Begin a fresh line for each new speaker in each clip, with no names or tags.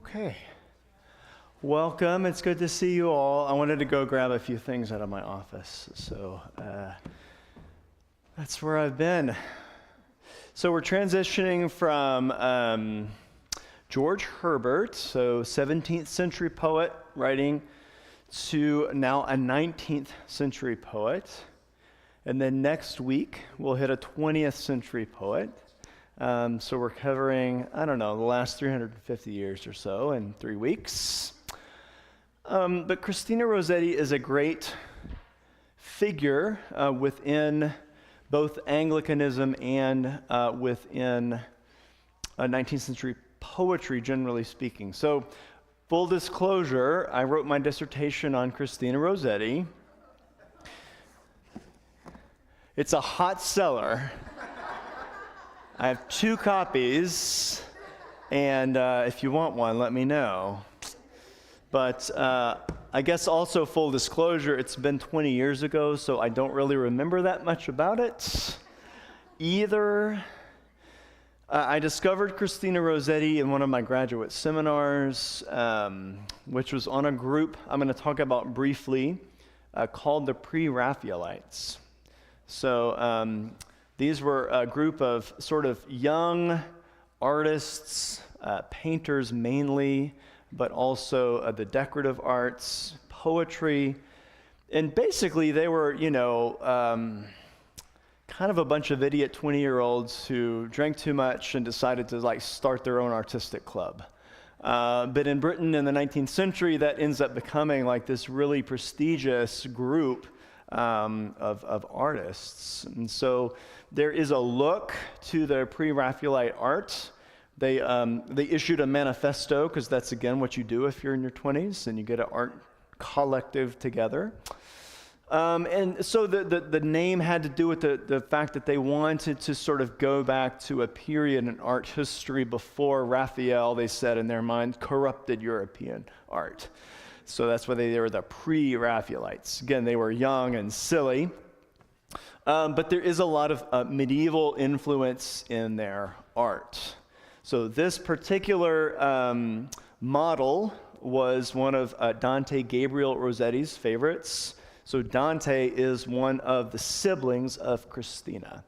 Okay. Welcome. It's good to see you all. I wanted to go grab a few things out of my office, so that's where I've been. So we're transitioning from George Herbert, so 17th century poet, writing to now a 19th century poet. And then next week, we'll hit a 20th century poet. So we're covering, the last 350 years or so in 3 weeks. But Christina Rossetti is a great figure within both Anglicanism and within 19th century poetry, generally speaking. So, full disclosure, I wrote my dissertation on Christina Rossetti. It's a hot seller. I have 2 copies, and if you want one, let me know. But I guess also full disclosure, it's been 20 years ago, so I don't really remember that much about it either. I discovered Christina Rossetti in one of my graduate seminars, which was on a group I'm going to talk about briefly, called the Pre-Raphaelites. So these were a group of sort of young artists, painters mainly, but also the decorative arts, poetry, and basically they were, kind of a bunch of idiot 20-year-olds who drank too much and decided to start their own artistic club. But in Britain in the 19th century, that ends up becoming this really prestigious group of artists. And so there is a look to the pre-Raphaelite art. They issued a manifesto, because that's again what you do if you're in your 20s and you get an art collective together. And so the name had to do with the fact that they wanted to sort of go back to a period in art history before Raphael, they said in their mind, corrupted European art. So that's why they were the pre-Raphaelites. Again, they were young and silly. But there is a lot of medieval influence in their art. So this particular model was one of Dante Gabriel Rossetti's favorites. So Dante is one of the siblings of Christina.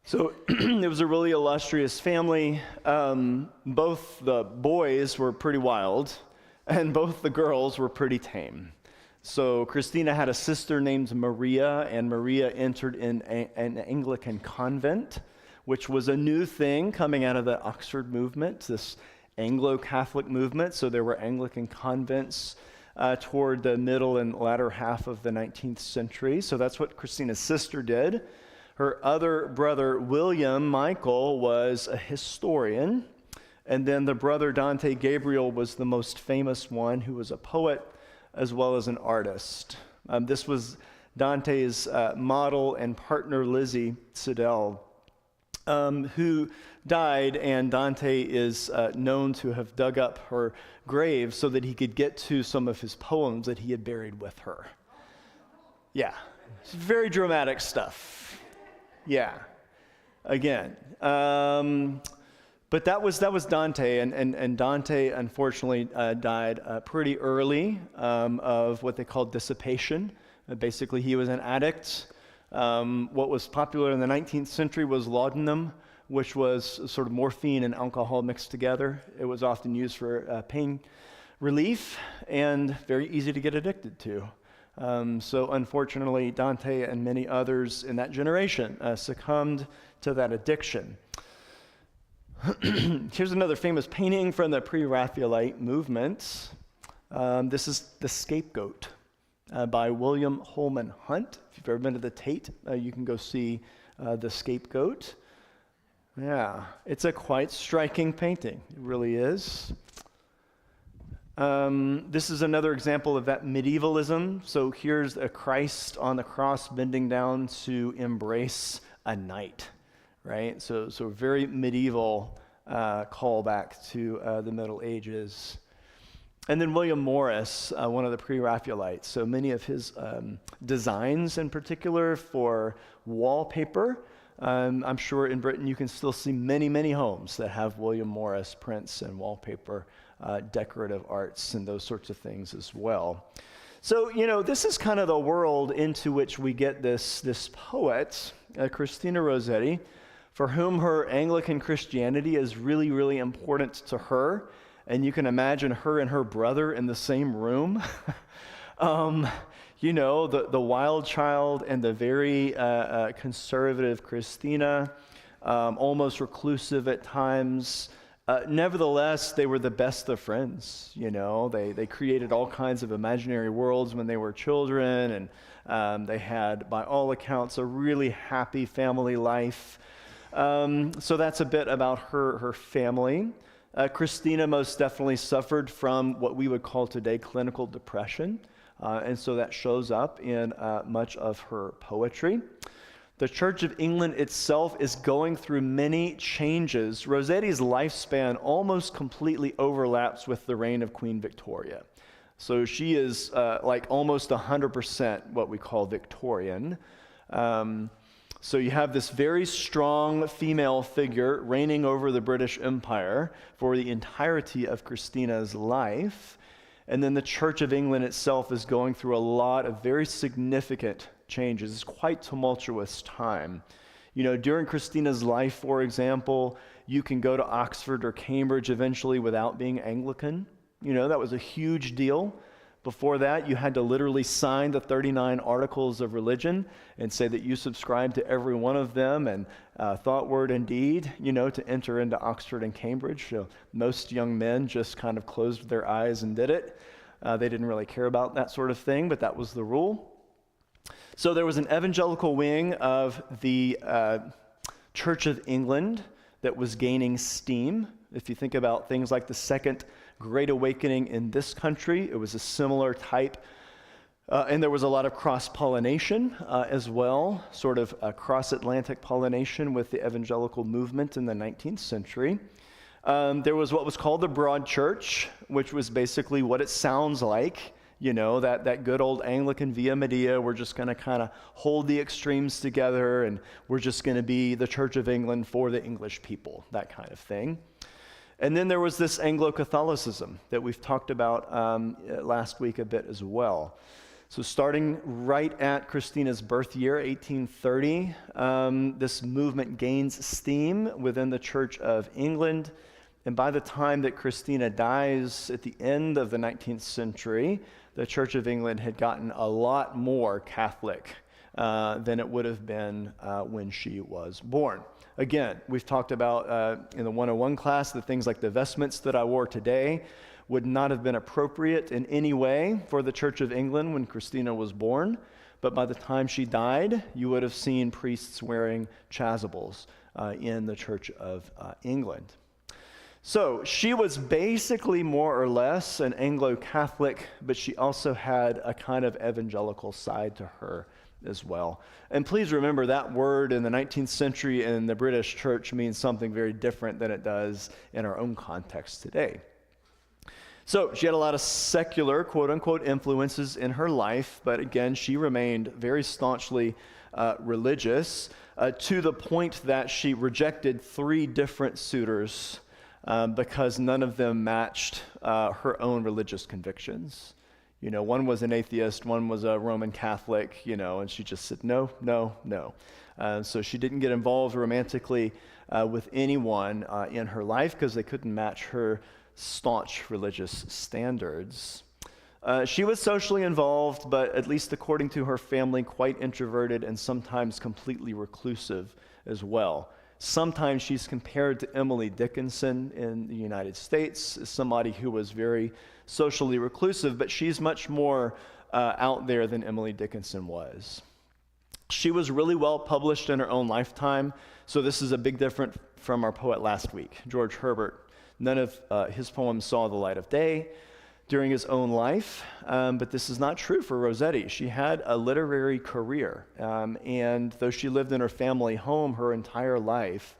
So it was a really illustrious family. Both the boys were pretty wild, and both the girls were pretty tame. So Christina had a sister named Maria, and Maria entered in an Anglican convent, which was a new thing coming out of the Oxford movement, this Anglo-Catholic movement. So there were Anglican convents toward the middle and latter half of the 19th century. So that's what Christina's sister did. Her other brother, William Michael, was a historian. And then the brother Dante Gabriel was the most famous one, who was a poet as well as an artist. This was Dante's model and partner, Lizzie Siddell, who died, and Dante is known to have dug up her grave so that he could get to some of his poems that he had buried with her. Yeah, it's very dramatic stuff. Yeah, again. But that was Dante, and Dante unfortunately died pretty early of what they called dissipation. Basically, he was an addict. What was popular in the 19th century was laudanum, which was sort of morphine and alcohol mixed together. It was often used for pain relief and very easy to get addicted to. So unfortunately, Dante and many others in that generation succumbed to that addiction. Here's another famous painting from the pre-Raphaelite movement. This is The Scapegoat by William Holman Hunt. If you've ever been to the Tate, you can go see The Scapegoat. Yeah, it's a quite striking painting. It really is. This is another example of that medievalism. So here's a Christ on the cross bending down to embrace a knight, right? So very medieval callback to the Middle Ages. And then William Morris, one of the pre-Raphaelites. So many of his designs in particular for wallpaper, I'm sure in Britain you can still see many, many homes that have William Morris prints and wallpaper decorative arts and those sorts of things as well. So, this is kind of the world into which we get this poet, Christina Rossetti, for whom her Anglican Christianity is really, really important to her. And you can imagine her and her brother in the same room. The wild child and the very conservative Christina, almost reclusive at times. Nevertheless, they were the best of friends. They created all kinds of imaginary worlds when they were children, and they had, by all accounts, a really happy family life. So that's a bit about her family. Christina most definitely suffered from what we would call today clinical depression, and so that shows up in much of her poetry. The Church of England itself is going through many changes. Rossetti's lifespan almost completely overlaps with the reign of Queen Victoria. So she is like almost 100% what we call Victorian. So you have this very strong female figure reigning over the British Empire for the entirety of Christina's life. And then the Church of England itself is going through a lot of very significant changes. It's quite tumultuous time. During Christina's life, for example, you can go to Oxford or Cambridge eventually without being Anglican. That was a huge deal. Before that, you had to literally sign the 39 Articles of Religion and say that you subscribed to every one of them and thought, word, and deed, to enter into Oxford and Cambridge. So most young men just kind of closed their eyes and did it. They didn't really care about that sort of thing, but that was the rule. So there was an evangelical wing of the Church of England that was gaining steam. If you think about things like the Second Great Awakening in this country, it was a similar type. And there was a lot of cross-pollination as well, sort of cross-Atlantic pollination with the evangelical movement in the 19th century. There was what was called the Broad Church, which was basically what it sounds like. That good old Anglican Via Media, we're just going to kind of hold the extremes together, and we're just going to be the Church of England for the English people, that kind of thing. And then there was this Anglo-Catholicism that we've talked about last week a bit as well. So starting right at Christina's birth year, 1830, this movement gains steam within the Church of England. And by the time that Christina dies at the end of the 19th century, the Church of England had gotten a lot more Catholic than it would have been when she was born. Again, we've talked about in the 101 class that things like the vestments that I wore today would not have been appropriate in any way for the Church of England when Christina was born. But by the time she died, you would have seen priests wearing chasubles in the Church of England. So she was basically more or less an Anglo-Catholic, but she also had a kind of evangelical side to her as well. And please remember that word in the 19th century in the British church means something very different than it does in our own context today. So she had a lot of secular, quote-unquote, influences in her life, but again, she remained very staunchly religious to the point that she rejected 3 different suitors because none of them matched her own religious convictions. One was an atheist, one was a Roman Catholic, and she just said, no, no, no. So she didn't get involved romantically with anyone in her life because they couldn't match her staunch religious standards. She was socially involved, but at least according to her family, quite introverted and sometimes completely reclusive as well. Sometimes she's compared to Emily Dickinson in the United States, as somebody who was very socially reclusive, but she's much more out there than Emily Dickinson was. She was really well published in her own lifetime, so this is a big difference from our poet last week, George Herbert. None of his poems saw the light of day during his own life, but this is not true for Rossetti. She had a literary career, and though she lived in her family home her entire life,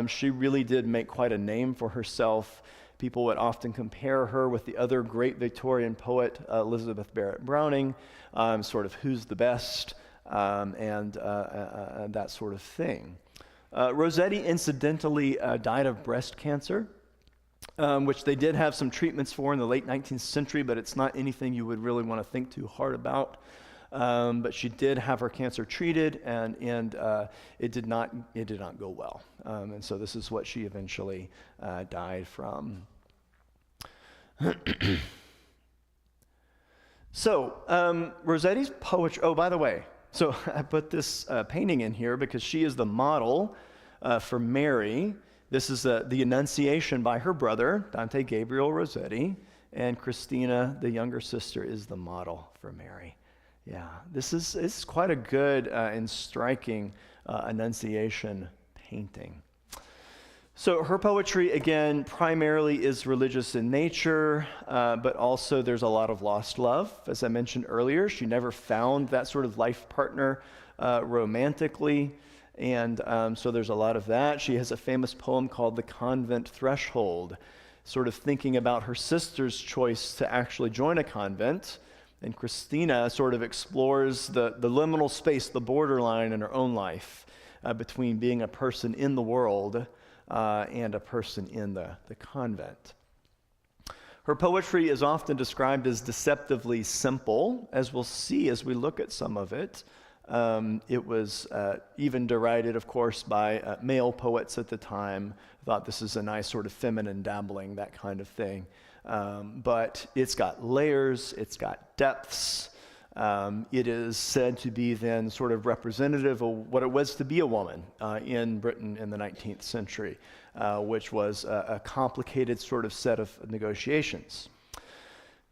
she really did make quite a name for herself. People would often compare her with the other great Victorian poet, Elizabeth Barrett Browning, sort of who's the best, and that sort of thing. Rossetti incidentally died of breast cancer which they did have some treatments for in the late 19th century, but it's not anything you would really want to think too hard about. But she did have her cancer treated, and it did not go well. And so this is what she eventually died from. So Rossetti's poetry. Oh, by the way, so I put this painting in here because she is the model for Mary. This is the Annunciation by her brother, Dante Gabriel Rossetti, and Christina, the younger sister, is the model for Mary. Yeah, this is quite a good and striking Annunciation painting. So her poetry, again, primarily is religious in nature, but also there's a lot of lost love. As I mentioned earlier, she never found that sort of life partner romantically. And so there's a lot of that. She has a famous poem called The Convent Threshold, sort of thinking about her sister's choice to actually join a convent. And Christina sort of explores the liminal space, the borderline in her own life between being a person in the world and a person in the convent. Her poetry is often described as deceptively simple, as we'll see as we look at some of it. It was even derided, of course, by male poets at the time, thought this is a nice sort of feminine dabbling, that kind of thing. But it's got layers, it's got depths. It is said to be then sort of representative of what it was to be a woman in Britain in the 19th century, which was a complicated sort of set of negotiations.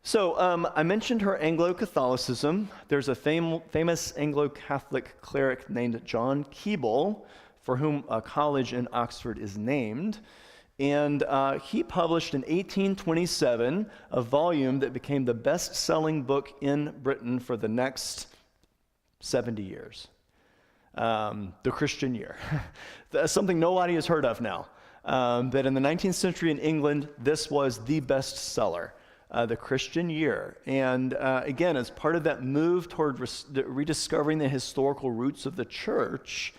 So I mentioned her Anglo-Catholicism. There's a famous Anglo-Catholic cleric named John Keble, for whom a college in Oxford is named. And he published in 1827 a volume that became the best-selling book in Britain for the next 70 years. The Christian Year. That's something nobody has heard of now. But in the 19th century in England, this was the bestseller. The Christian Year. And again, as part of that move toward rediscovering the historical roots of the church,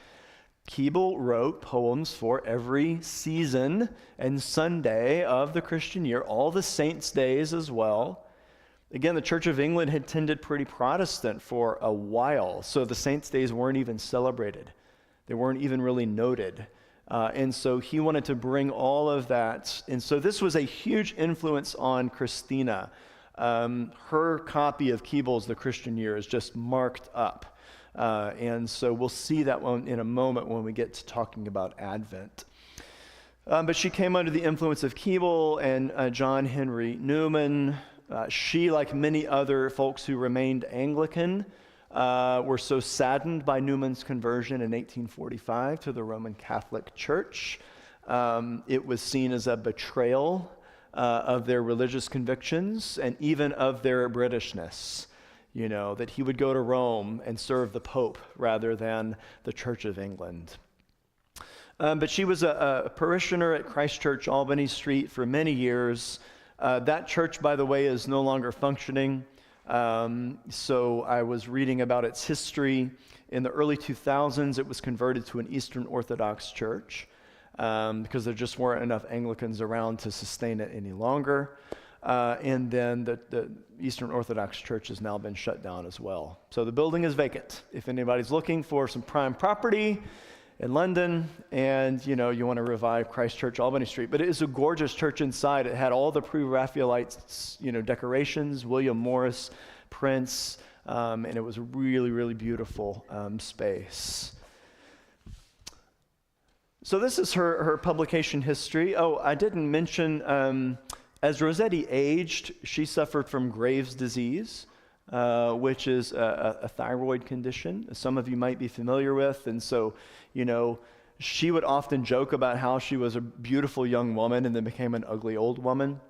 Keble wrote poems for every season and Sunday of the Christian year, all the saints' days as well. Again, the Church of England had tended pretty Protestant for a while, so the saints' days weren't even celebrated. They weren't even really noted. And so he wanted to bring all of that. And so this was a huge influence on Christina. Her copy of Keble's The Christian Year is just marked up. And so we'll see that one in a moment when we get to talking about Advent. But she came under the influence of Keble and John Henry Newman. She, like many other folks who remained Anglican, were so saddened by Newman's conversion in 1845 to the Roman Catholic Church. It was seen as a betrayal of their religious convictions and even of their Britishness. You know, that he would go to Rome and serve the Pope rather than the Church of England. But she was a parishioner at Christ Church, Albany Street, for many years. That church, by the way, is no longer functioning. So I was reading about its history. In the early 2000s, it was converted to an Eastern Orthodox church because there just weren't enough Anglicans around to sustain it any longer. And then the Eastern Orthodox Church has now been shut down as well. So the building is vacant. If anybody's looking for some prime property in London and, you know, you want to revive Christ Church, Albany Street. But it is a gorgeous church inside. It had all the pre-Raphaelite, decorations, William Morris, Prince, and it was a really, really beautiful space. So this is her publication history. Oh, I didn't mention... As Rossetti aged, she suffered from Graves' disease, which is a thyroid condition some of you might be familiar with. And so, she would often joke about how she was a beautiful young woman and then became an ugly old woman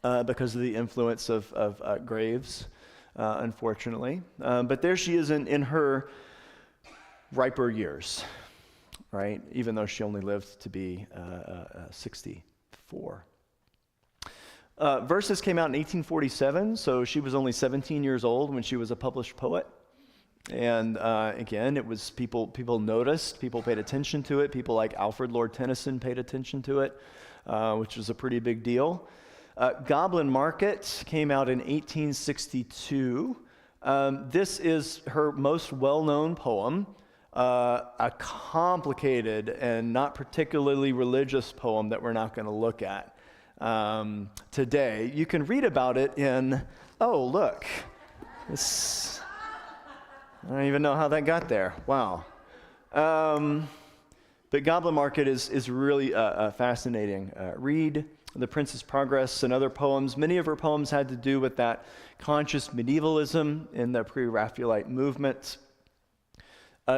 because of the influence of Graves, unfortunately. But there she is in her riper years, right? Even though she only lived to be 64. Verses came out in 1847, so she was only 17 years old when she was a published poet. And again, it was people noticed, people paid attention to it. People like Alfred Lord Tennyson paid attention to it. which was a pretty big deal. Goblin Market came out in 1862. This is her most well-known poem, a complicated and not particularly religious poem that we're not going to look at today. You can read about it in, oh, look. This, I don't even know how that got there. Wow. But Goblin Market is really a fascinating read. The Princess Progress and other poems. Many of her poems had to do with that conscious medievalism in the pre-Raphaelite movement.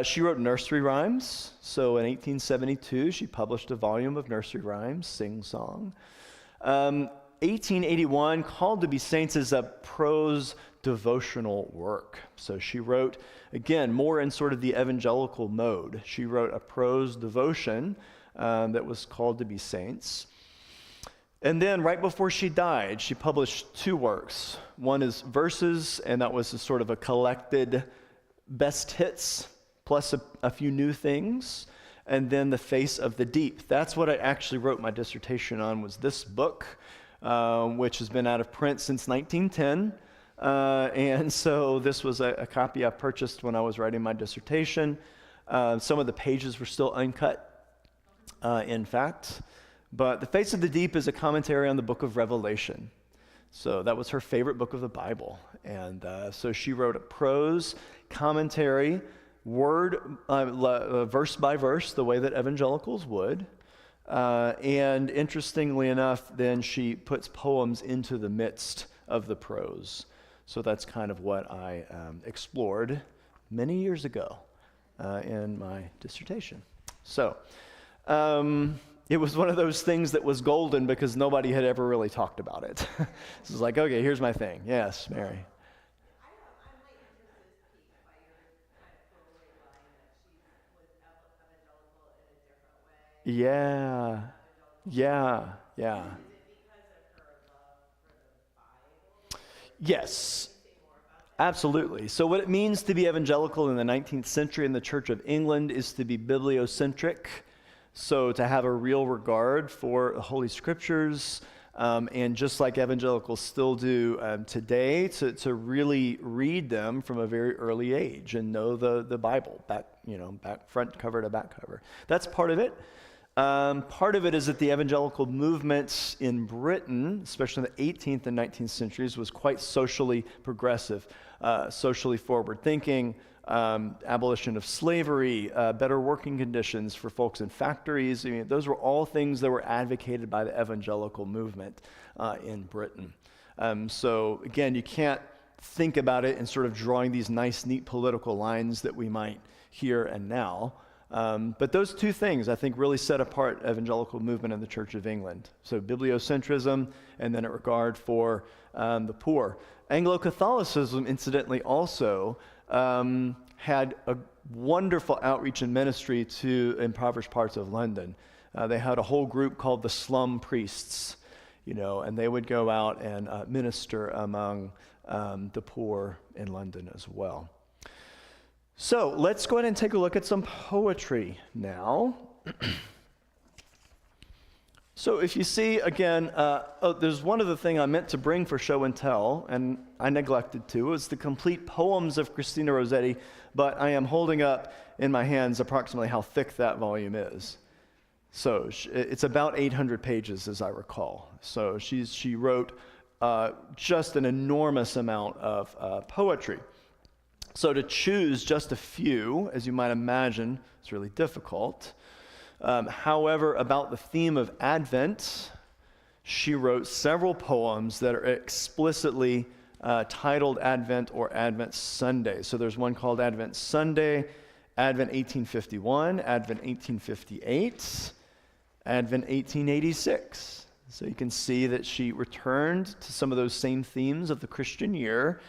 She wrote nursery rhymes. So in 1872, she published a volume of nursery rhymes, sing-song. 1881, Called to be Saints is a prose devotional work. So she wrote, again, more in sort of the evangelical mode. She wrote a prose devotion that was Called to be Saints. And then right before she died, she published two works. One is Verses, and that was a sort of a collected best hits, plus a few new things. And then The Face of the Deep. That's what I actually wrote my dissertation on, was this book, which has been out of print since 1910. And so this was a copy I purchased when I was writing my dissertation. Some of the pages were still uncut, in fact. But The Face of the Deep is a commentary on the book of Revelation. So that was her favorite book of the Bible. And so she wrote a prose commentary, verse by verse, the way that evangelicals would. And interestingly enough, then she puts poems into the midst of the prose. So that's kind of what I explored many years ago in my dissertation. So it was one of those things that was golden because nobody had ever really talked about it. This is like, okay, here's my thing. Yes, Mary. Yeah. Yes, absolutely. So what it means to be evangelical in the 19th century in the Church of England is to be bibliocentric. So to have a real regard for the Holy Scriptures, and just like evangelicals still do today, to really read them from a very early age and know the Bible, back front cover to back cover. That's part of it. Part of it is that the evangelical movement in Britain, especially in the 18th and 19th centuries, was quite socially progressive, socially forward-thinking, abolition of slavery, better working conditions for folks in factories. I mean, those were all things that were advocated by the evangelical movement in Britain. So again, you can't think about it in sort of drawing these nice, neat political lines that we might here and now. But those two things, I think, really set apart evangelical movement in the Church of England. So bibliocentrism, and then a regard for the poor. Anglo-Catholicism, incidentally, also had a wonderful outreach and ministry to impoverished parts of London. They had a whole group called the Slum Priests, and they would go out and minister among the poor in London as well. So let's go ahead and take a look at some poetry now. So if you see, again, there's one other thing I meant to bring for show and tell, and I neglected to. It's the complete poems of Christina Rossetti, but I am holding up in my hands approximately how thick that volume is. So it's about 800 pages, as I recall. So she wrote just an enormous amount of poetry. So to choose just a few, as you might imagine, is really difficult. However, about the theme of Advent, she wrote several poems that are explicitly titled Advent or Advent Sunday. So there's one called Advent Sunday, Advent 1851, Advent 1858, Advent 1886. So you can see that she returned to some of those same themes of the Christian year.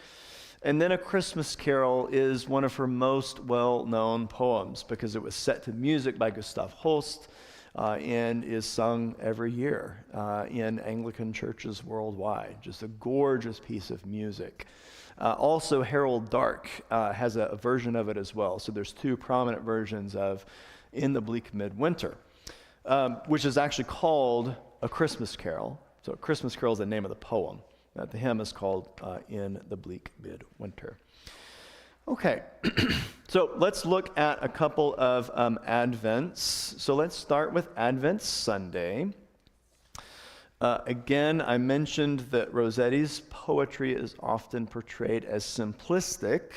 And then A Christmas Carol is one of her most well-known poems because it was set to music by Gustav Holst and is sung every year in Anglican churches worldwide. Just a gorgeous piece of music. Also, Harold Dark has a version of it as well. So there's two prominent versions of In the Bleak Midwinter. which is actually called a Christmas carol. So a Christmas carol is the name of the poem. The hymn is called In the Bleak Midwinter. Okay, so let's look at a couple of Advents. So let's start with Advent Sunday. Again, I mentioned that Rossetti's poetry is often portrayed as simplistic.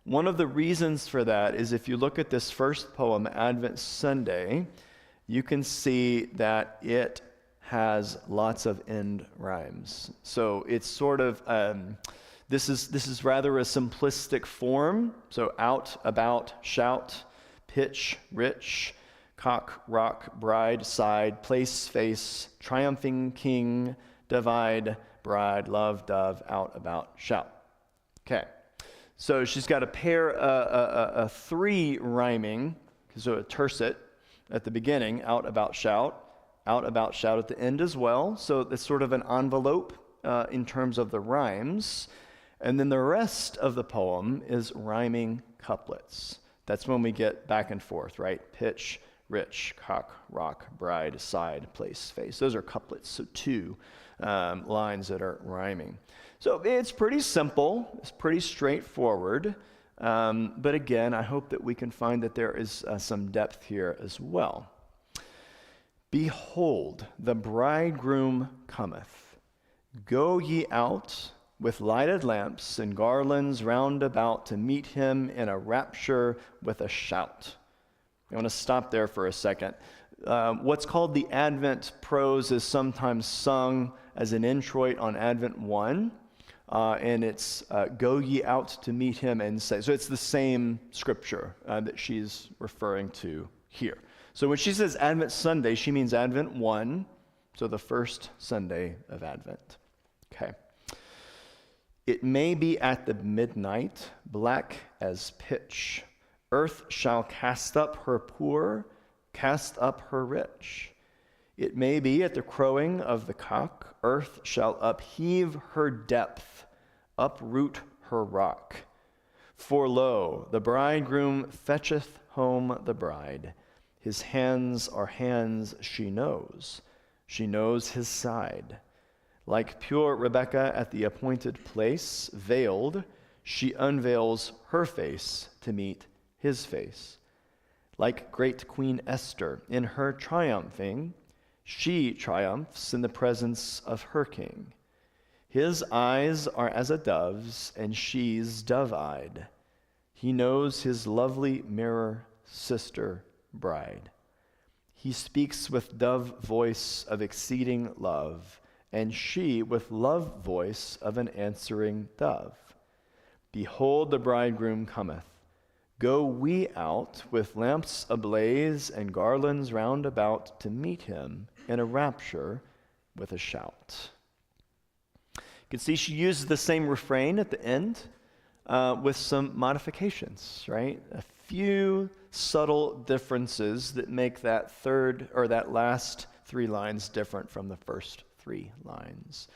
One of the reasons for that is if you look at this first poem, Advent Sunday, you can see that it has lots of end rhymes. So it's sort of, this is rather a simplistic form. So out, about, shout, pitch, rich, cock, rock, bride, side, place, face, triumphing king, divide, bride, love, dove, out, about, shout. Okay, so she's got a pair, a three rhyming, so a tercet at the beginning, out, about, shout at the end as well. So it's sort of an envelope in terms of the rhymes. And then the rest of the poem is rhyming couplets. That's when we get back and forth, right? Pitch, rich, cock, rock, bride, side, place, face. Those are couplets, so two lines that are rhyming. So it's pretty simple. It's pretty straightforward. But again, I hope that we can find that there is some depth here as well. Behold, the bridegroom cometh. Go ye out with lighted lamps and garlands round about to meet him in a rapture with a shout. I want to stop there for a second. What's called the Advent prose is sometimes sung as an introit on Advent 1, and it's go ye out to meet him and say. So it's the same scripture that she's referring to here. So when she says Advent Sunday, she means Advent 1, so the first Sunday of Advent. Okay. It may be at the midnight, black as pitch. Earth shall cast up her poor, cast up her rich. It may be at the crowing of the cock, earth shall upheave her depth, uproot her rock. For lo, the bridegroom fetcheth home the bride. His hands are hands she knows his side. Like pure Rebecca at the appointed place, veiled, she unveils her face to meet his face. Like great Queen Esther, in her triumphing, she triumphs in the presence of her king. His eyes are as a dove's, and she's dove-eyed. He knows his lovely mirror sister bride. He speaks with dove voice of exceeding love, and she with love voice of an answering dove. Behold, the bridegroom cometh. Go we out with lamps ablaze and garlands round about to meet him in a rapture with a shout. You can see she uses the same refrain at the end with some modifications, right? A few subtle differences that make that third or that last three lines different from the first three lines.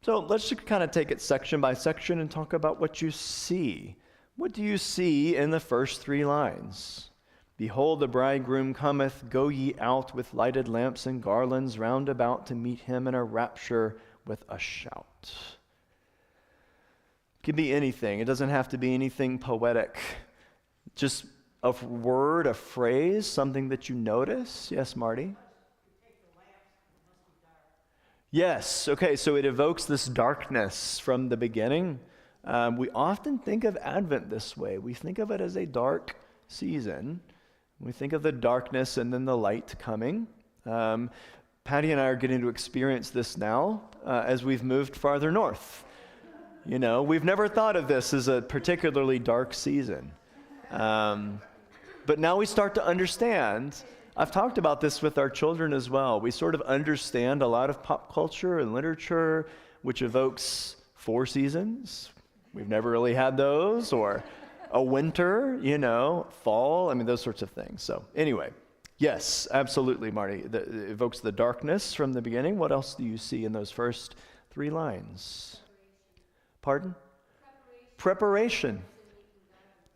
So let's just kind of take it section by section and talk about what you see. What do you see in the first three lines? Behold, the bridegroom cometh, go ye out with lighted lamps and garlands round about to meet him in a rapture with a shout. It could be anything. It doesn't have to be anything poetic. Just a word, a phrase, something that you notice. Yes, Marty? Yes, okay, so it evokes this darkness from the beginning. We often think of Advent this way. We think of it as a dark season. We think of the darkness and then the light coming. Patty and I are getting to experience this now as we've moved farther north. You know, we've never thought of this as a particularly dark season. But now we start to understand. I've talked about this with our children as well. We sort of understand a lot of pop culture and literature, which evokes 4 seasons. We've never really had those, or a winter, you know, fall, I mean, those sorts of things. So anyway, yes, absolutely, Marty. It evokes the darkness from the beginning. What else do you see in those first 3 lines? Pardon? Preparation.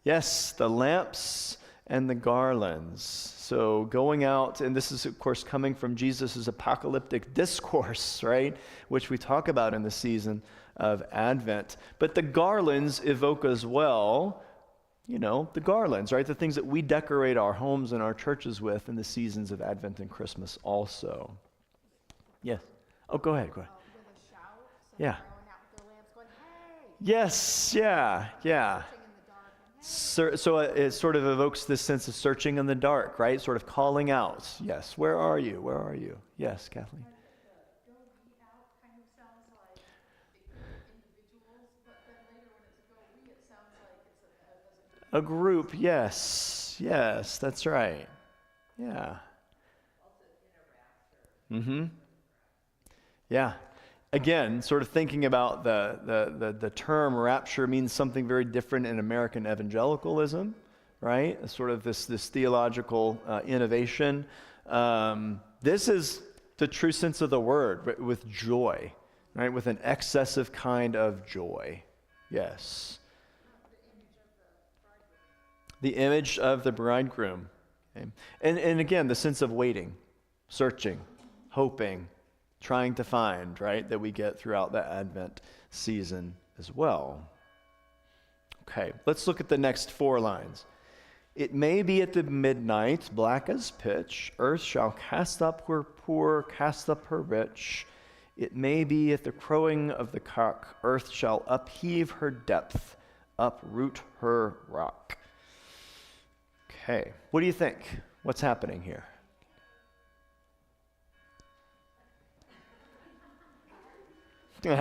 Yes, the lamps and the garlands. So going out, and this is, of course, coming from Jesus' apocalyptic discourse, right? Which we talk about in the season of Advent. But the garlands evoke as well, the garlands, right? The things that we decorate our homes and our churches with in the seasons of Advent and Christmas also. Yes. Oh, go ahead.
With a shout, so
Yeah.
they're going out with their lamps going, hey!
Yes, yeah.
Searching in the dark, and, hey!
So it sort of evokes this sense of searching in the dark, right? Sort of calling out. Yes, where are you? Where are you? Yes, Kathleen.
Go we out kind of sounds like individuals, but then later when it's go we, it sounds like it's
A group, yes. Yes, that's right. Yeah. Mm-hmm. Yeah. Again, sort of thinking about the term rapture means something very different in American evangelicalism, right? Sort of this theological innovation. This is the true sense of the word, with joy, right? With an excessive kind of joy. Yes. The image of the bridegroom. Okay? And again, the sense of waiting, searching, hoping, trying to find, right, that we get throughout the Advent season as well. Okay, let's look at the next 4 lines. It may be at the midnight, black as pitch, earth shall cast up her poor, cast up her rich. It may be at the crowing of the cock, earth shall upheave her depth, uproot her rock. Okay, what do you think? What's happening here? You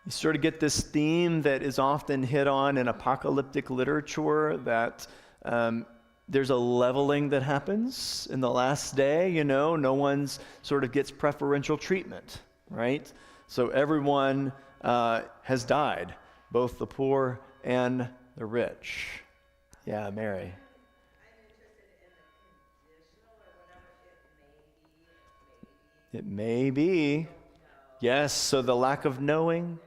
sort of get this theme that is often hit on in apocalyptic literature, that there's a leveling that happens in the last day. No one's sort of gets preferential treatment, right? So everyone has died, both the poor and the rich. Yeah, Mary. It may be. Yes, so the lack of knowing,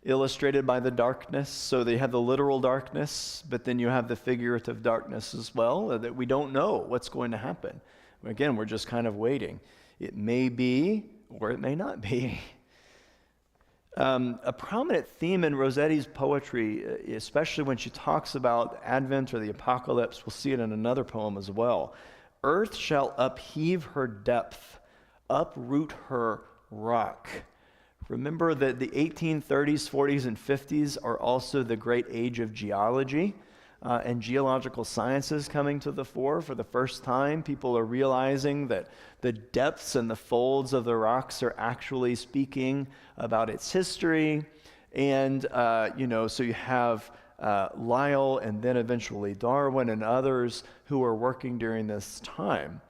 illustrated by the darkness. So they have the literal darkness, but then you have the figurative darkness as well, that we don't know what's going to happen. Again, we're just kind of waiting. It may be, or it may not be. A prominent theme in Rossetti's poetry, especially when she talks about Advent or the apocalypse, we'll see it in another poem as well. Earth shall upheave her depth, uproot her rock. Remember that the 1830s, 40s, and 50s are also the great age of geology and geological sciences coming to the fore for the first time. People are realizing that the depths and the folds of the rocks are actually speaking about its history. And, so you have Lyell and then eventually Darwin and others who are working during this time.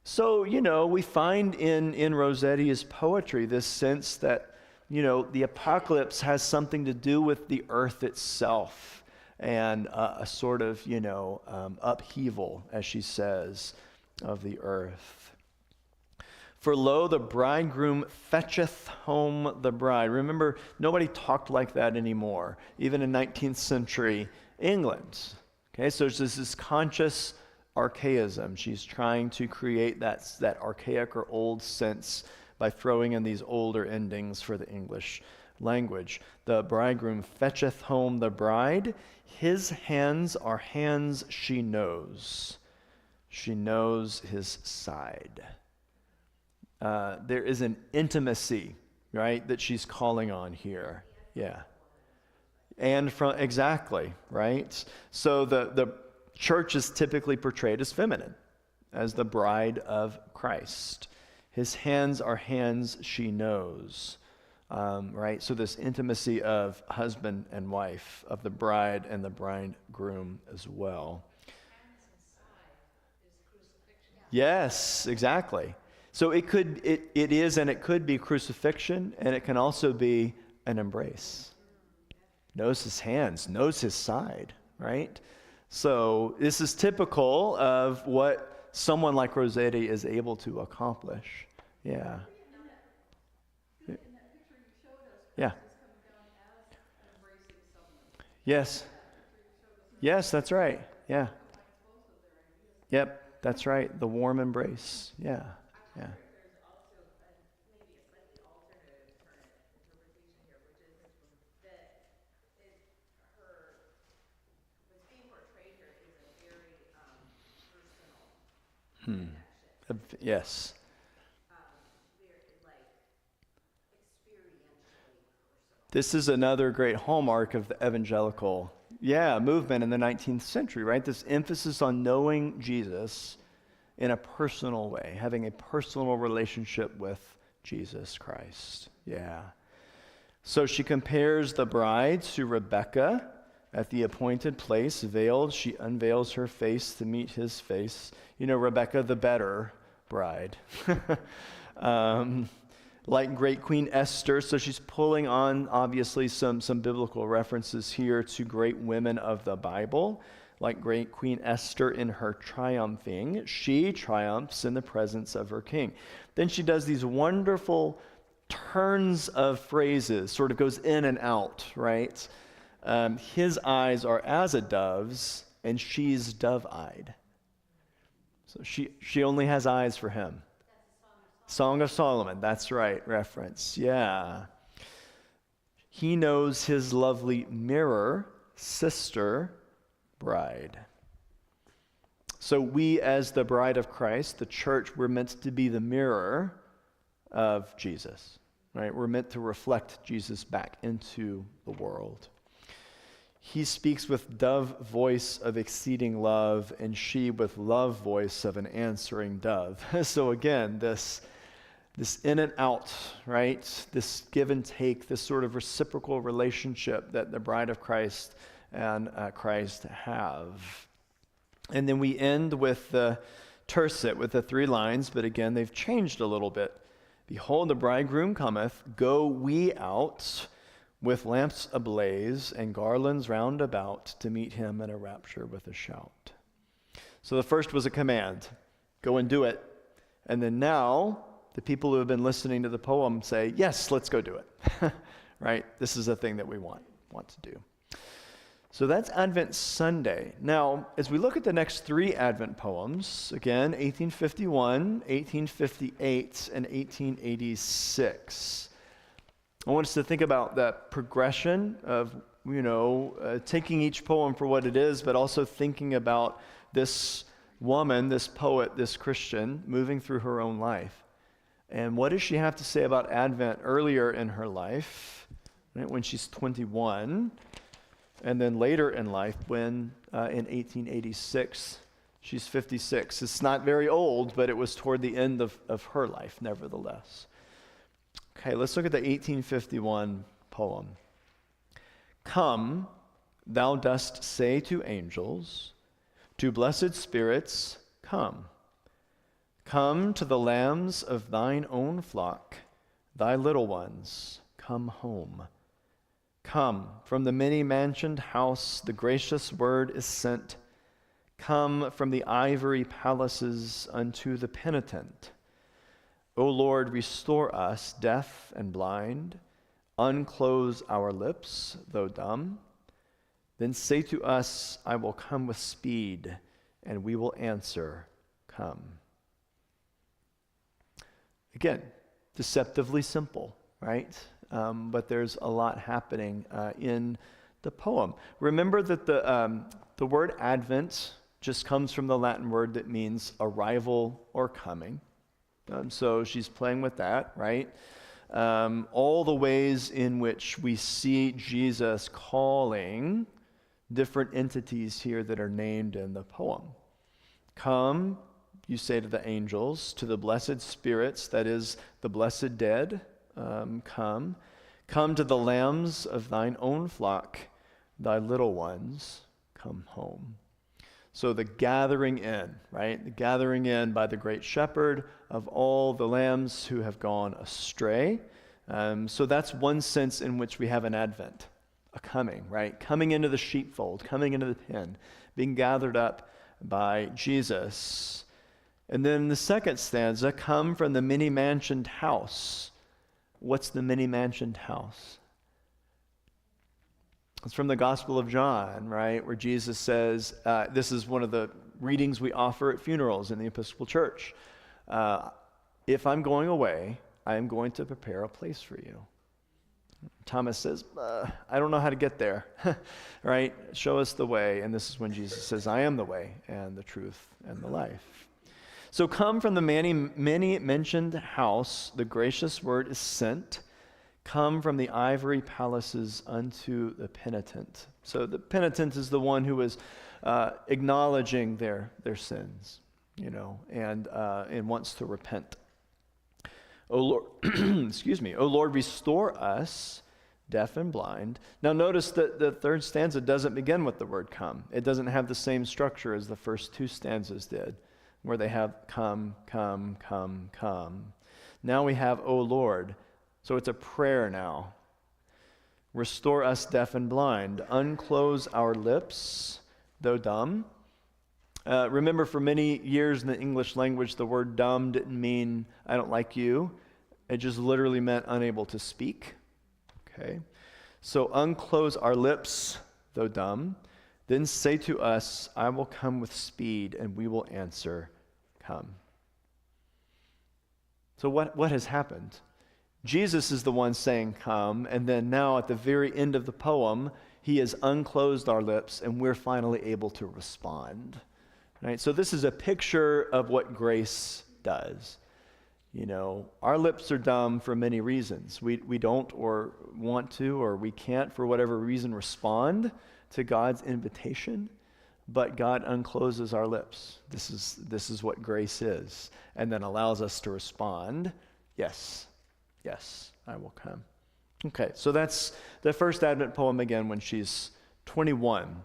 So, we find in Rossetti's poetry this sense that, the apocalypse has something to do with the earth itself and a sort of, upheaval, as she says, of the earth. For lo, the bridegroom fetcheth home the bride. Remember, nobody talked like that anymore, even in 19th century England. Okay, so there's this conscious archaism. She's trying to create that archaic or old sense by throwing in these older endings for the English language. The bridegroom fetcheth home the bride. His hands are hands she knows. She knows his side. There is an intimacy, right, that she's calling on here. Yeah. And exactly, right? So the church is typically portrayed as feminine, as the bride of Christ. His hands are hands she knows, right? So this intimacy of husband and wife, of the bride and the bridegroom as well. Yes, exactly. So it is and it could be crucifixion, and it can also be an embrace. Knows his hands, knows his side, right? So this is typical of what someone like Rossetti is able to accomplish. Yeah. Yeah. Yes. Yes, that's right. Yeah. Yep, that's right. The warm embrace. Yeah. Yeah. Yes. This is another great hallmark of the evangelical, movement in the 19th century, right? This emphasis on knowing Jesus in a personal way, having a personal relationship with Jesus Christ. Yeah. So she compares the bride to Rebecca at the appointed place, veiled. She unveils her face to meet his face. You know, Rebecca, the better bride. Like great Queen Esther. So she's pulling on, obviously, some biblical references here to great women of the Bible. Like great Queen Esther in her triumphing. She triumphs in the presence of her king. Then she does these wonderful turns of phrases, sort of goes in and out, right? His eyes are as a dove's, and she's dove-eyed. So she only has eyes for him. Song of Solomon, that's right, reference, yeah. He knows his lovely mirror, sister, bride. So we as the bride of Christ, the church, we're meant to be the mirror of Jesus, right? We're meant to reflect Jesus back into the world. He speaks with dove voice of exceeding love, and she with love voice of an answering dove. So again, this in and out, right? This give and take, this sort of reciprocal relationship that the bride of Christ and Christ have. And then we end with the tercet, with the 3 lines, but again, they've changed a little bit. Behold, the bridegroom cometh, go we out with lamps ablaze and garlands round about to meet him in a rapture with a shout. So the first was a command, go and do it. And then now, the people who have been listening to the poem say, yes, let's go do it, right? This is a thing that we want to do. So that's Advent Sunday. Now, as we look at the next 3 Advent poems, again, 1851, 1858, and 1886, I want us to think about that progression of, taking each poem for what it is, but also thinking about this woman, this poet, this Christian, moving through her own life. And what does she have to say about Advent earlier in her life, right, when she's 21, and then later in life when in 1886 she's 56. It's not very old, but it was toward the end of her life, nevertheless. Okay, let's look at the 1851 poem. Come, thou dost say to angels, to blessed spirits, come. Come to the lambs of thine own flock, thy little ones, come home. Come, from the many-mansioned house the gracious word is sent. Come from the ivory palaces unto the penitent. O Lord, restore us, deaf and blind. Unclose our lips, though dumb. Then say to us, I will come with speed, and we will answer, come. Again, deceptively simple, right? But there's a lot happening in the poem. Remember that the word Advent just comes from the Latin word that means arrival or coming. So she's playing with that, right? All the ways in which we see Jesus calling different entities here that are named in the poem. Come, you say to the angels, to the blessed spirits, that is, the blessed dead, come. Come to the lambs of thine own flock, thy little ones, come home. So the gathering in, right? The gathering in by the great shepherd of all the lambs who have gone astray. So that's one sense in which we have an advent, a coming, right? Coming into the sheepfold, coming into the pen, being gathered up by Jesus. And then the second stanza, come from the many-mansioned house. What's the many-mansioned house? It's from the Gospel of John, right, where Jesus says, this is one of the readings we offer at funerals in the Episcopal Church. If I'm going away, I am going to prepare a place for you. Thomas says, I don't know how to get there, right? Show us the way. And this is when Jesus says, I am the way and the truth and the life. So come from the many mentioned house, the gracious word is sent. Come from the ivory palaces unto the penitent. So the penitent is the one who is acknowledging their sins, and wants to repent. O Lord, excuse me. O Lord, restore us, deaf and blind. Now notice that the third stanza doesn't begin with the word come. It doesn't have the same structure as the first two stanzas did, where they have come, come, come, come. Now we have, O Lord. So it's a prayer now. Restore us deaf and blind. Unclose our lips, though dumb. Remember, for many years in the English language, the word dumb didn't mean I don't like you. It just literally meant unable to speak. Okay. So unclose our lips, though dumb. Then say to us, I will come with speed, and we will answer, come. So what has happened? Jesus is the one saying come, and then now at the very end of the poem, he has unclosed our lips, and we're finally able to respond. Right? So this is a picture of what grace does. Our lips are dumb for many reasons. We don't or want to or we can't for whatever reason respond to God's invitation, but God uncloses our lips. This is what grace is, and then allows us to respond, yes, I will come. Okay, so that's the first Advent poem again when she's 21.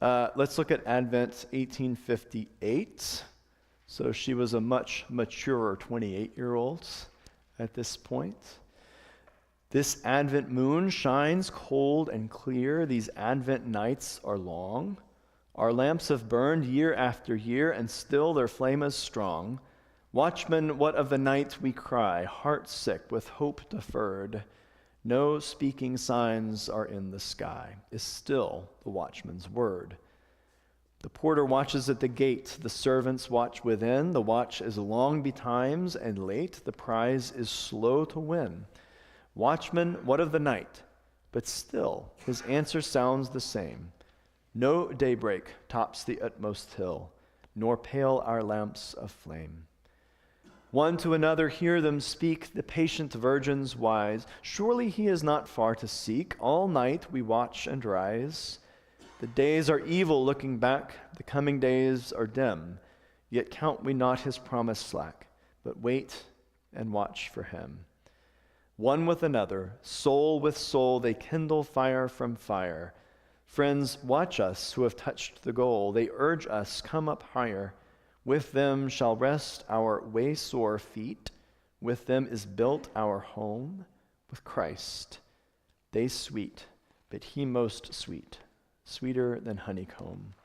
Let's look at Advent 1858. So she was a much maturer 28-year-old at this point. This Advent moon shines cold and clear. These Advent nights are long. Our lamps have burned year after year, and still their flame is strong. Watchmen, what of the night we cry, heart sick with hope deferred? No speaking signs are in the sky, is still the watchman's word. The porter watches at the gate, the servants watch within. The watch is long betimes and late, the prize is slow to win. Watchman, what of the night? But still his answer sounds the same. No daybreak tops the utmost hill, nor pale our lamps of flame. One to another hear them speak, the patient virgins wise. Surely he is not far to seek. All night we watch and rise. The days are evil looking back, the coming days are dim. Yet count we not his promise slack, but wait and watch for him. One with another, soul with soul, they kindle fire from fire. Friends, watch us who have touched the goal. They urge us, come up higher. With them shall rest our way-sore feet. With them is built our home. With Christ, they sweet, but he most sweet, sweeter than honeycomb.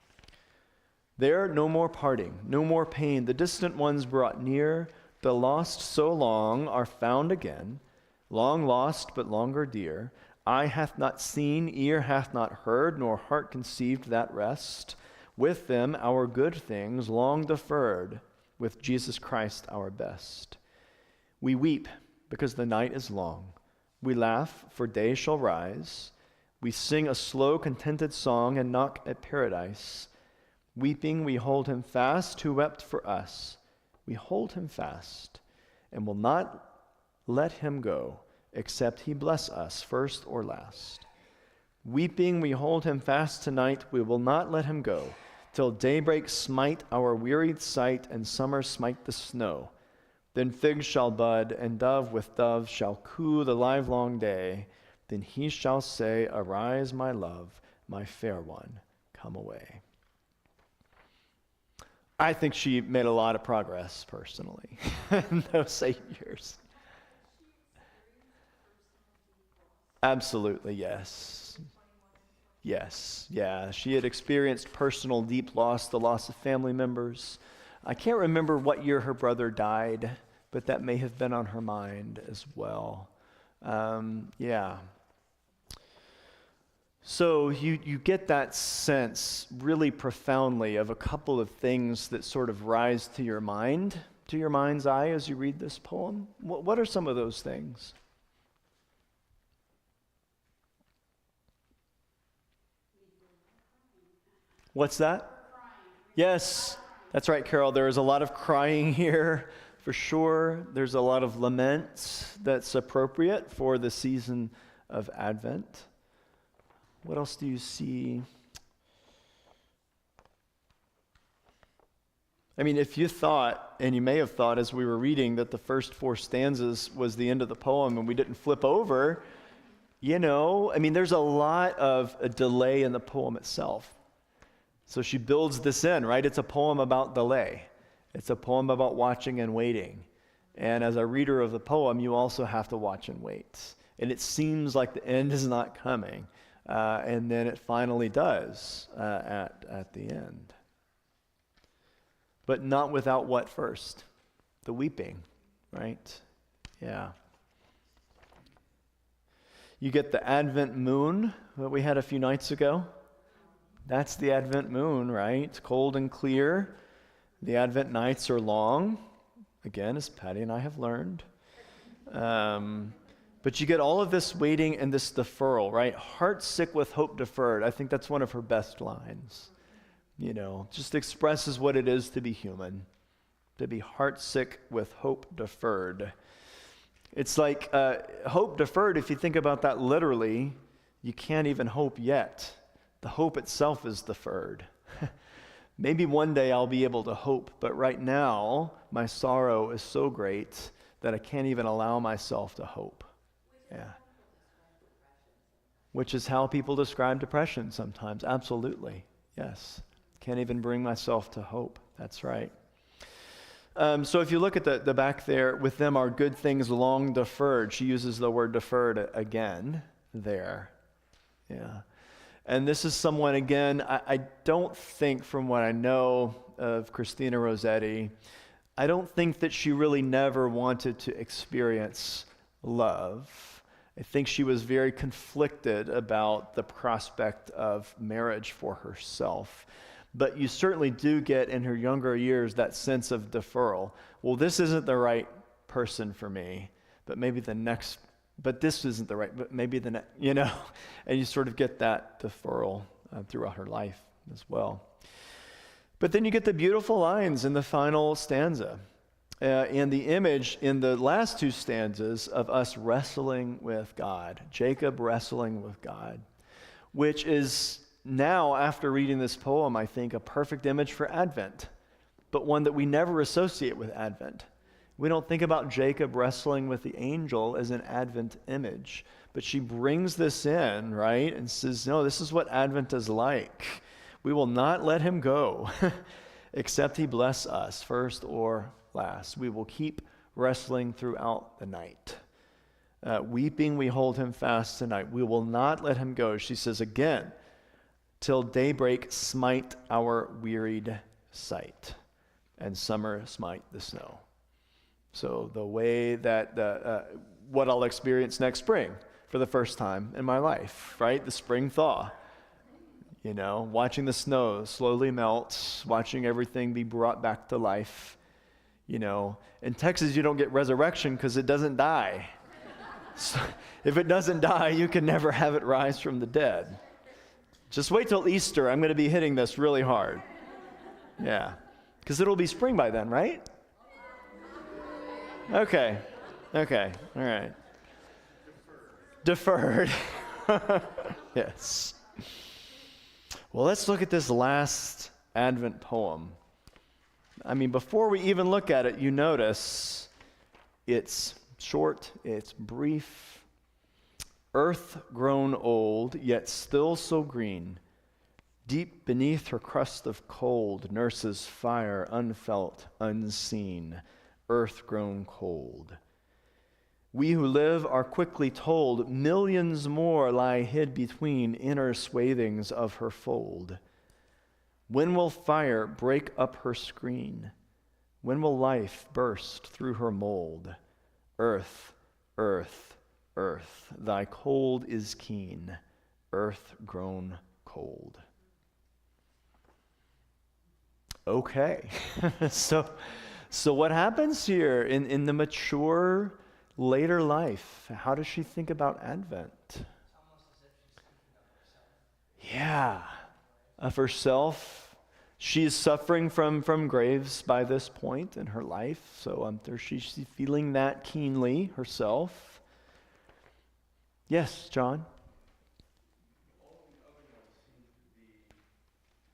There no more parting, no more pain. The distant ones brought near, the lost so long are found again. Long lost, but longer dear. Eye hath not seen, ear hath not heard, nor heart conceived that rest. With them our good things long deferred, with Jesus Christ our best. We weep because the night is long. We laugh, for day shall rise. We sing a slow, contented song and knock at paradise. Weeping, we hold him fast who wept for us. We hold him fast and will not let him go, except he bless us first or last. Weeping, we hold him fast tonight. We will not let him go, till daybreak smite our wearied sight and summer smite the snow. Then figs shall bud, and dove with dove shall coo the livelong day. Then he shall say, arise, my love, my fair one, come away. I think she made a lot of progress, personally, in those 8 years. Absolutely, yes. Yes, yeah. She had experienced personal deep loss, the loss of family members. I can't remember what year her brother died, but that may have been on her mind as well. Yeah. So you get that sense really profoundly of a couple of things that sort of rise to your mind's eye as you read this poem. What are some of those things? What's that? Yes, that's right, Carol. There is a lot of crying here, for sure. There's a lot of lament that's appropriate for the season of Advent. What else do you see? I mean, if you thought, and you may have thought as we were reading, that the first 4 stanzas was the end of the poem and we didn't flip over, there's a lot of a delay in the poem itself. So she builds this in, right? It's a poem about delay. It's a poem about watching and waiting. And as a reader of the poem, you also have to watch and wait. And it seems like the end is not coming. And then it finally does at the end. But not without what first? The weeping, right? Yeah. You get the Advent moon that we had a few nights ago. That's the Advent moon, right? It's cold and clear. The Advent nights are long, again, as Patty and I have learned. But you get all of this waiting and this deferral, right? Heart sick with hope deferred. I think that's one of her best lines. Just expresses what it is to be human, to be heart sick with hope deferred. It's like hope deferred, if you think about that literally, you can't even hope yet. The hope itself is deferred. Maybe one day I'll be able to hope, but right now my sorrow is so great that I can't even allow myself to hope. Yeah. Which is how people describe depression sometimes. Absolutely. Yes. Can't even bring myself to hope. That's right. So if you look at the back there, with them are good things long deferred. She uses the word deferred again there. Yeah. And this is someone, again, I don't think, from what I know of Christina Rossetti, I don't think that she really never wanted to experience love. I think she was very conflicted about the prospect of marriage for herself. But you certainly do get in her younger years that sense of deferral. Well, this isn't the right person for me, but maybe the next, but this isn't the right, but maybe the next, and you sort of get that deferral throughout her life as well. But then you get the beautiful lines in the final stanza. And the image in the last 2 stanzas of us wrestling with God, Jacob wrestling with God, which is now, after reading this poem, I think a perfect image for Advent, but one that we never associate with Advent. We don't think about Jacob wrestling with the angel as an Advent image, but she brings this in, right, and says, no, this is what Advent is like. We will not let him go, except he bless us, first or last. We will keep wrestling throughout the night. Weeping, we hold him fast tonight. We will not let him go. She says again, till daybreak smite our wearied sight, and summer smite the snow. So the way that, what I'll experience next spring for the first time in my life, right? The spring thaw. Watching the snow slowly melt, watching everything be brought back to life. In Texas, you don't get resurrection because it doesn't die. So if it doesn't die, you can never have it rise from the dead. Just wait till Easter. I'm going to be hitting this really hard. Yeah. Because it'll be spring by then, right? Okay. All right. Deferred. Yes. Well, let's look at this last Advent poem. Before we even look at it, you notice it's short, it's brief. Earth grown old, yet still so green. Deep beneath her crust of cold nurses fire unfelt, unseen, earth grown cold. We who live are quickly told millions more lie hid between inner swathings of her fold. When will fire break up her screen? When will life burst through her mold? Earth, earth, earth, thy cold is keen. earth grown cold. Okay, so what happens here in the mature later life? How does she think about Advent?
It's almost as if she's thinking of herself.
Yeah, of herself. She is suffering from graves by this point in her life, so she's feeling that keenly herself. Yes, John?
All the other ones seem to be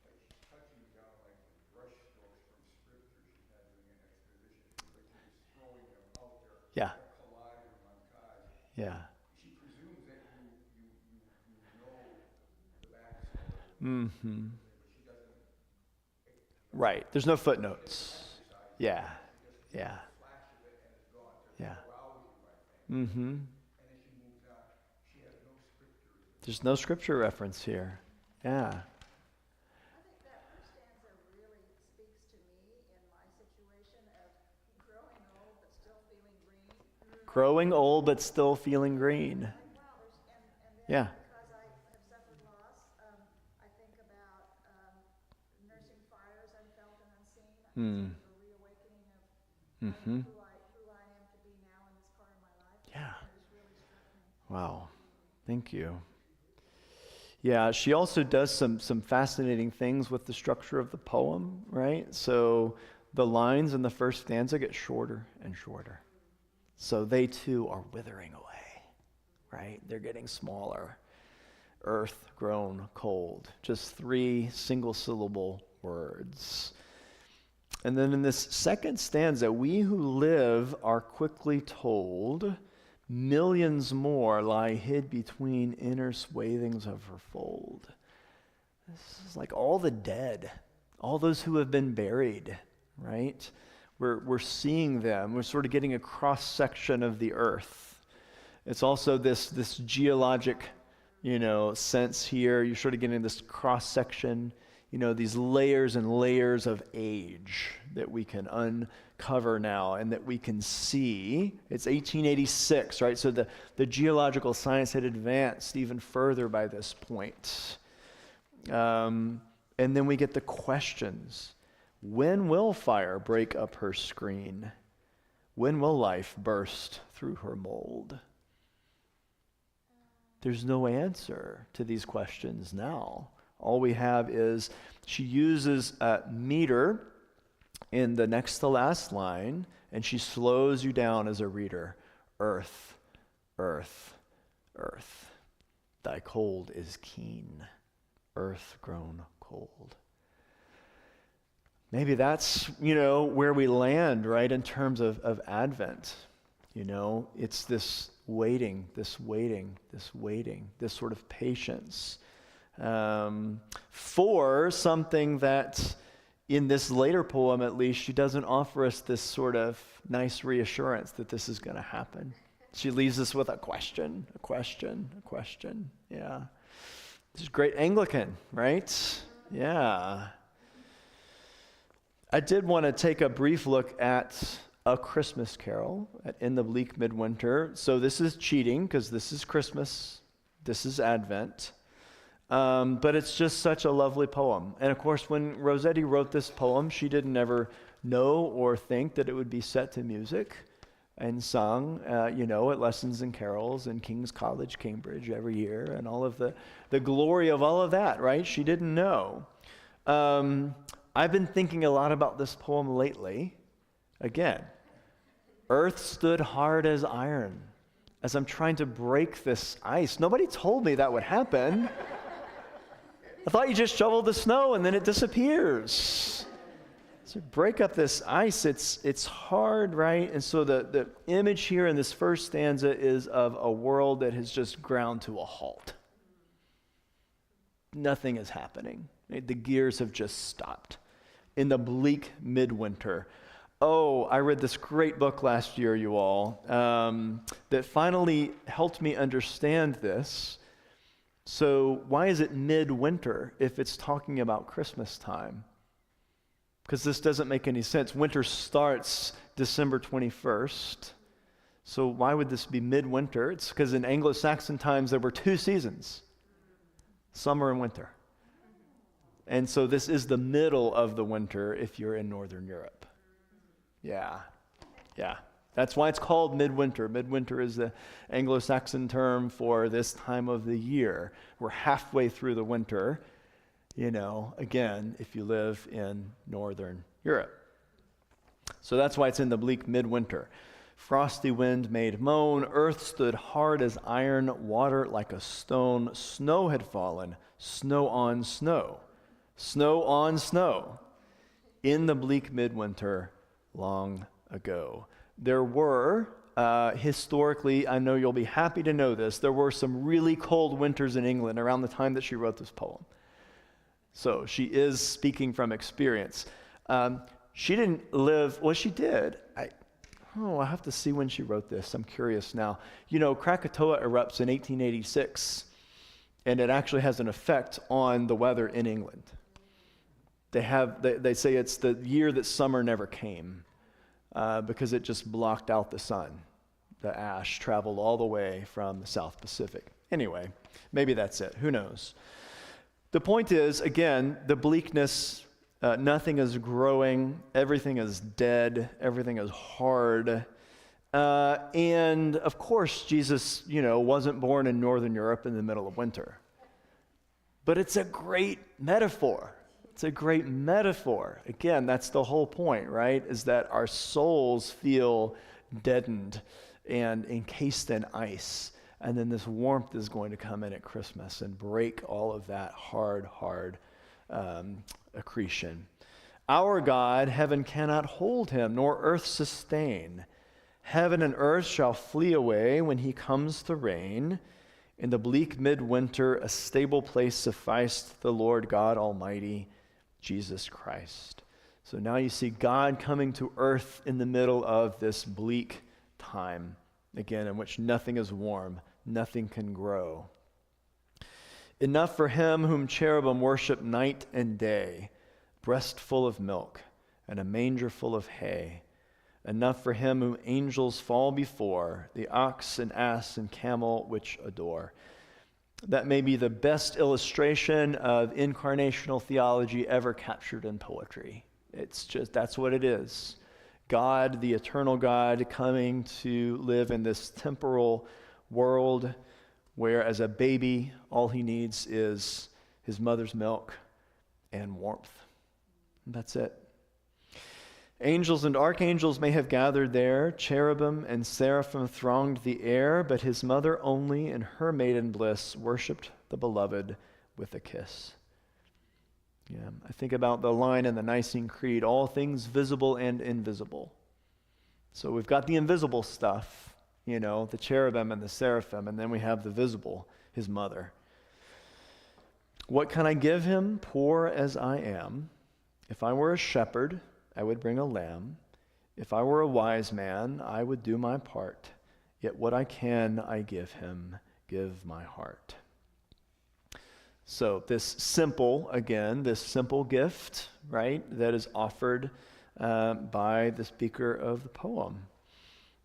like she's touching down like with brush strokes from scripture she's not doing an exposition. It's like she's just throwing them out there.
Yeah.
Collide or montage.
Yeah.
She presumes that you know the backstory,
Mm-hmm.
but she doesn't
Right. There's no footnotes. Yeah. Yeah.
flash of it and it's gone.
Yeah.
Arouse you, I think.
Mm-hmm.
And then she moves on. She has no scripture.
There's no scripture reference here. Yeah.
I think that first stanza really speaks to me in my situation of growing old but still feeling green.
Growing old but still feeling green.
Wow, and then
Yeah.
because I have suffered loss, I think about nursing fires unfelt and unseen.
Hmm.
Sort of a reawakening of
Mm-hmm.
who I am to be now in this part of my life.
Yeah.
It just really struck me.
Wow. Thank you. Yeah, she also does some fascinating things with the structure of the poem, right? So the lines in the first stanza get shorter and shorter. So they too are withering away, right? They're getting smaller. Earth grown cold. Just 3 single-syllable words. And then in this second stanza, we who live are quickly told, millions more lie hid between inner swathings of her fold. This is like all the dead, all those who have been buried, right? We're seeing them. We're sort of getting a cross-section of the earth. It's also this geologic, sense here. You're sort of getting this cross-section, these layers and layers of age that we can uncover now and that we can see. It's 1886, right? So the geological science had advanced even further by this point. And then we get the questions. When will fire break up her screen? When will life burst through her mold? There's no answer to these questions now. All we have is she uses a meter in the next to last line, and she slows you down as a reader. Earth, earth, earth. Thy cold is keen, earth grown cold. Maybe that's, where we land, right, in terms of Advent. It's this waiting, this sort of patience for something that in this later poem, at least, she doesn't offer us this sort of nice reassurance that this is going to happen. She leaves us with a question. Yeah. This is great Anglican, right? Yeah. I did want to take a brief look at A Christmas Carol in the Bleak Midwinter. So this is cheating because this is Christmas. This is Advent. But it's just such a lovely poem. And of course, when Rossetti wrote this poem, she didn't ever know or think that it would be set to music and sung, at lessons and carols in King's College, Cambridge every year, and all of the glory of all of that, right? She didn't know. I've been thinking a lot about this poem lately. Again, earth stood hard as iron as I'm trying to break this ice. Nobody told me that would happen. I thought you just shoveled the snow and then it disappears. So break up this ice, it's hard, right? And so the image here in this first stanza is of a world that has just ground to a halt. Nothing is happening. Right? The gears have just stopped. In the bleak midwinter. Oh, I read this great book last year, you all, that finally helped me understand this. So why is it midwinter if it's talking about Christmas time? Because this doesn't make any sense. Winter starts December 21st. So why would this be midwinter? It's because in Anglo-Saxon times there were 2 seasons. summer and winter. And so this is the middle of the winter if you're in Northern Europe. Yeah. That's why it's called midwinter. Midwinter is the Anglo-Saxon term for this time of the year. We're halfway through the winter, again, if you live in Northern Europe. So that's why it's in the bleak midwinter. Frosty wind made moan, earth stood hard as iron, water like a stone, snow had fallen, snow on snow, snow on snow, in the bleak midwinter long ago. There were, historically, I know you'll be happy to know this, there were some really cold winters in England around the time that she wrote this poem. So she is speaking from experience. She didn't live, well, she did. I have to see when she wrote this. I'm curious now. Krakatoa erupts in 1886, and it actually has an effect on the weather in England. They say it's the year that summer never came because it just blocked out the sun. The ash traveled all the way from the South Pacific. Anyway, maybe that's it. Who knows? The point is, again, the bleakness. Nothing is growing, everything is dead, everything is hard. And of course, Jesus, wasn't born in Northern Europe in the middle of winter. But it's a great metaphor. It's a great metaphor. Again, that's the whole point, right? Is that our souls feel deadened and encased in ice. And then this warmth is going to come in at Christmas and break all of that hard accretion. Our God, heaven cannot hold him, nor earth sustain. Heaven and earth shall flee away when he comes to reign. In the bleak midwinter, a stable place sufficed the Lord God Almighty, Jesus Christ. So now you see God coming to earth in the middle of this bleak time, again, in which nothing is warm, nothing can grow. Enough for him whom cherubim worship night and day, breast full of milk and a manger full of hay. Enough for him whom angels fall before, the ox and ass and camel which adore. That may be the best illustration of incarnational theology ever captured in poetry. That's what it is. God, the eternal God, coming to live in this temporal world where as a baby, all he needs is his mother's milk and warmth. And that's it. Angels and archangels may have gathered there, cherubim and seraphim thronged the air, but his mother only in her maiden bliss worshipped the beloved with a kiss. Yeah, I think about the line in the Nicene Creed, all things visible and invisible. So we've got the invisible stuff, the cherubim and the seraphim, and then we have the visible, his mother. What can I give him, poor as I am? If I were a shepherd, I would bring a lamb. If I were a wise man, I would do my part. Yet what I can, I give him, give my heart. So this simple gift, right, that is offered by the speaker of the poem.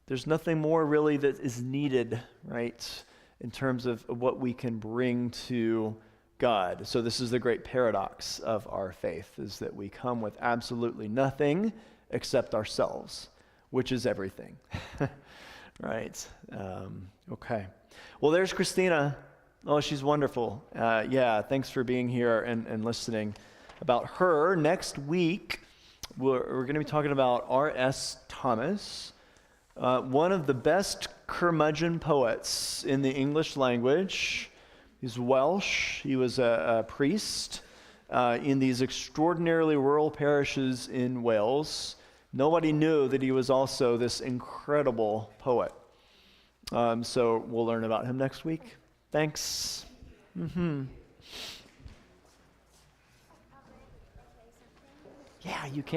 There's nothing more really that is needed, right, in terms of what we can bring to God. So this is the great paradox of our faith, is that we come with absolutely nothing except ourselves, which is everything. Right? Okay. Well, there's Christina. Oh, she's wonderful. Thanks for being here and listening. About her, next week, we're going to be talking about R.S. Thomas, one of the best curmudgeon poets in the English language. He's Welsh. He was a priest in these extraordinarily rural parishes in Wales. Nobody knew that he was also this incredible poet. So we'll learn about him next week. Thanks. Yeah, you can.